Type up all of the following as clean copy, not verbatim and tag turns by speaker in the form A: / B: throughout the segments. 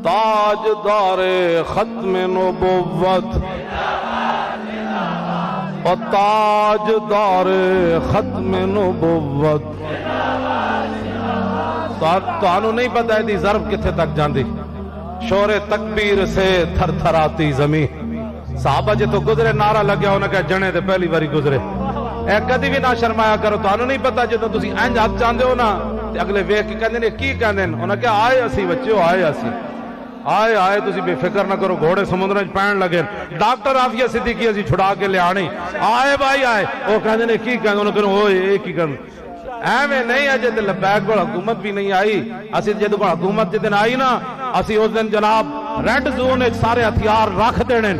A: تاجدار ختم نبوت اور تاجدار ختم نبوت تو نہیں پتا ہے دی ضرب کتھے تک جاندی شور تکبیر سے تھر تھر آتی زمین صحابہ جے تو گزرے نعرہ لگیا انہوں نے کہا جنے تے پہلی باری گزرے اے کدی بھی نہ شرمایا کرو تو نہیں پتا جے تو تسی انج ہاتھ چاندے ہو نا تے اگلے ویکھ کے کہندے نے کی کہندے انہوں نے کہا آئے اسی بچیو آئے اسی آئے تسی بے فکر نہ کرو گھوڑے سمندر وچ پین لگے ڈاکٹر عافیہ صدیقی اسی چھڑا کے لے آنی آئے بھائی آئے او کہندے نے کی کہندے انہوں کہندے اوئے اے کی کہندے ایویں نہیں اجے تے لبیک کو حکومت بھی نہیں آئی اسی جے تو حکومت جے دن آئی نا اسی اس دن جناب ریڈ زون وچ سارے ہتھیار رکھ دینے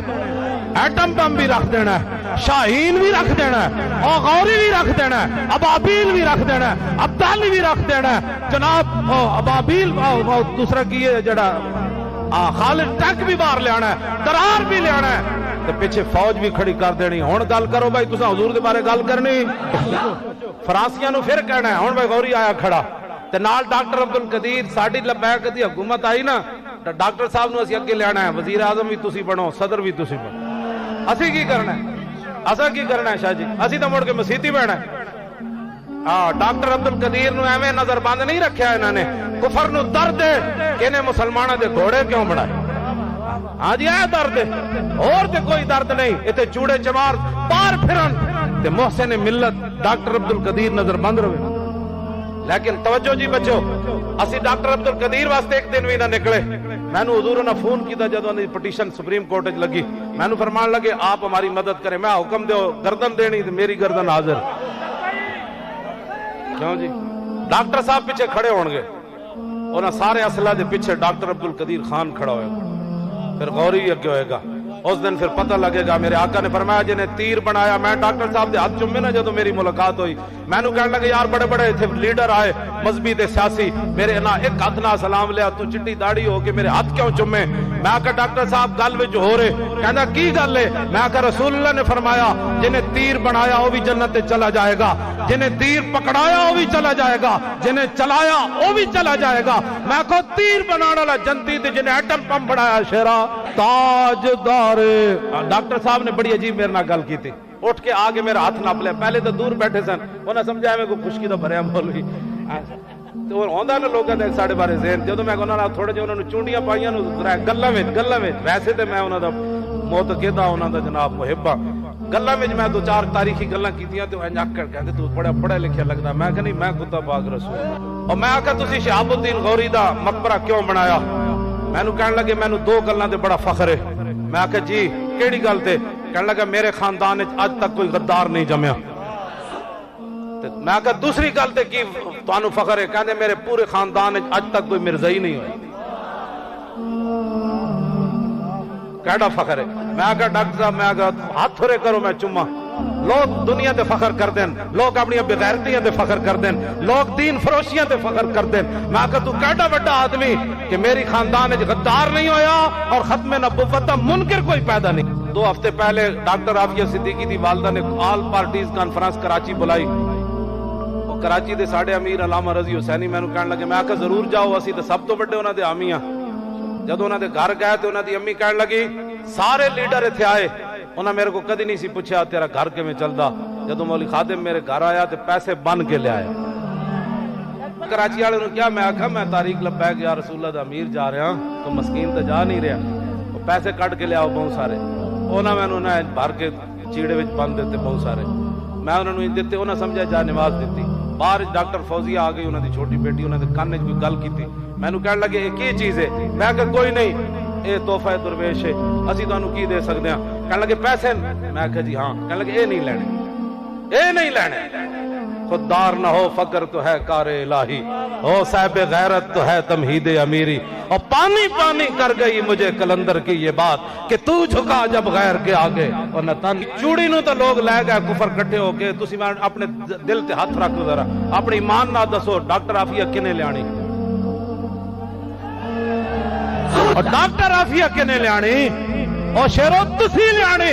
A: ایٹم بم بھی رکھ دینا ہے شاہین بھی رکھ دینا ہے اور غوری بھی رکھ دینا ہے ابابیل بھی رکھ دینا ہے ابدالی بھی رکھ دینا ہے جناب ابابیل دوسرا کی ہے جڑا خالد ٹیک بھی باہر لے آنا ہے درار بھی لے آنا ہے تے پیچھے فوج بھی کھڑی کر دینی ہن گل کرو بھائی تساں حضور دے بارے گل کرنی فرانسیاں نو پھر کہنا ہے ہن بھائی غوری آیا کھڑا تے نال ڈاکٹر عبدالقدیر ساڈی لبیک دی حکومت آئی نا ڈاکٹر صاحب نو اسی اگے لے آنا ہے وزیر اعظم بھی تسی بنو صدر بھی تسی بنو اسی کی کرنا ہے اسا کی کرنا ہے شاہ جی اسی تو مڑ کے مسیتی بیٹھنا ہے ڈاکٹر عبدالقدیر نو ایویں نظر بند نہیں رکھیا انہاں نے کفر نو درد ہے کہ انہیں مسلمانوں دے گھوڑے کیوں بنائے ہاں جی اے درد ہے اور تے کوئی درد نہیں ایتھے چوڑے چمار پار پھرن تے محسن ملت ڈاکٹر عبدالقدیر نظر بند رہے لیکن توجہ جی بچو اسی ڈاکٹر عبدالقدیر واسطے ایک دن بھی نہ نکلے میں نے حضور نے فون کیتا جدوں دی پٹیشن سپریم کورٹ وچ لگی میں نے فرمان لگے آپ ہماری مدد کریں میں حکم دیو گردن دینی تے میری گردن حاضر کیوں جی ڈاکٹر صاحب پیچھے کھڑے ہون گے انہاں سارے اسلحہ دے پیچھے ڈاکٹر عبدالقدیر خان کھڑا ہوئے گا پھر غوری بھی اگے ہوئے گا اس دن پھر پتہ لگے گا میرے آقا نے فرمایا جنہیں تیر بنایا میں ڈاکٹر صاحب دے ہاتھ چومے نا جدو میری ملاقات ہوئی میں نے کہنے لگے یار بڑے بڑے تھے لیڈر آئے مذہبی تے سیاسی میرے نہ ایک ہاتھ نہ سلام لیا تو چٹی داڑھی ہو کے میرے ہاتھ کیوں چومے میں کہا ڈاکٹر صاحب گل وچ ہو رہے کہنا کی گل ہے میں کہا رسول اللہ نے فرمایا جنہیں تیر بنایا وہ بھی جنت تے چلا جائے گا جنہیں تیر پکڑایا وہ بھی چلا جائے گا جنہیں چلایا وہ بھی چلا جائے گا میں کہا تیر بنانا والا جنتی تے جنہیں ایٹم بم بنایا شیرا تاجدار ڈاکٹر صاحب نے بڑی عجیب میرے نہ گل کی تھی اٹھ کے آگے میرا ہاتھ ناپ لیا پہلے تو دور بیٹھے سن انہیں سمجھایا میں کوئی خشکی تو بھریا مولوی تو ہوندا نا لوگاں دے ساڈے بارے ذہن جدوں میں انہاں نال تھوڑے جے انہاں نوں چونڈیاں پائیاں نو گلاں وچ ویسے تے میں انہاں دا معتقد ہاں انہاں دا جناب محب ہاں گلاں وچ میں دو چار تاریخی گلاں کیتیاں تے انج اکھ کر کہندے تو بڑا پڑھا لکھیا لگدا میں کہ نہیں میں کتا پاک رسول اور میں آکھا تسی شہاب الدین غوری دا مقبرہ کیوں بنایا میں نوں کہن لگے میں نوں دو گلاں تے بڑا فخر ہے میں آکھا جی کیڑی گل تے کہنے لگا میرے خاندان وچ اج تک کوئی غدار نہیں جمیا میں کہا دوسری گل تے کی تانوں فخر ہے کہندے میرے پورے خاندان وچ اج تک کوئی مرزائی نہیں ہوئی کیڑا فخر ہے میں کہا ڈاکٹر صاحب میں کہا ہاتھ تھوڑے کرو میں چما لوگ دنیا تے فخر کر دین لوگ اپنی بغیرتیاں تے فخر کر دین لوگ دین فروشیاں تے فخر کر دین میں کہا تو کیڑا بڑا آدمی کہ میری خاندان وچ غدار نہیں ہویا اور ختم نبوت دا منکر کوئی پیدا نہیں 2 ہفتے پہلے ڈاکٹر عافیہ صدیقی دی والدہ نے آل پارٹیز کانفرنس کراچی بلائی اور کراچی دے ساڈے امیر علامہ رضی حسینی میں کہنے لگے میں کہا ضرور جاؤ اسی تے سب تو بڑے انہاں دے حامی ہاں جدوں انہاں دے گھر گئے تے انہاں دی امی کہنے لگی سارے لیڈر ایتھے آئے انہاں میرے کو کدی نہیں سی پوچھا تیرا گھر کیویں چلدا جدوں مولوی خادم میرے گھر آیا تے پیسے بن کے لے آیا کراچی والے نے کیا میں آکھا میں تاریخ لبیک یا رسول اللہ دا امیر جا رہا تو مسکین تے جا نہیں رہا پیسے کٹ کے لے آؤ بہت سارے انہاں میں انہاں بھر کے چیڑے وچ بند دیتے بہت سارے میں انہاں نوں دتے انہاں سمجھا جا نماز دتی باہر ڈاکٹر فوزیہ آ گئی انہاں دی چھوٹی بیٹی انہاں دے کان وچ کوئی گل کیتی میں نوں کہن لگے یہ کی چیز ہے میں کہ کوئی نہیں اے تحفہ درویش ہے اسی تانوں کی دے سکدے ہاں کہن لگے پیسے میں کہا جی ہاں کہن لگے اے نہیں لینے خوددار نہ ہو فقر تو ہے کار الہی ہو صاحب غیرت تو ہے تمہید امیری اور پانی پانی کر گئی مجھے کلندر کی یہ بات کہ تو جھکا جب غیر کے آگے اور نہ تن چوڑی نو تو لوگ لے گئے کفر کٹھے ہو کے تسی میں اپنے دل تے ہاتھ رکھ ذرا اپنی ایمان نہ دسو ڈاکٹر عافیہ کنے لے آنی اور ڈاکٹر عافیہ کنے لے آنی اور شیرو تسی لے آنی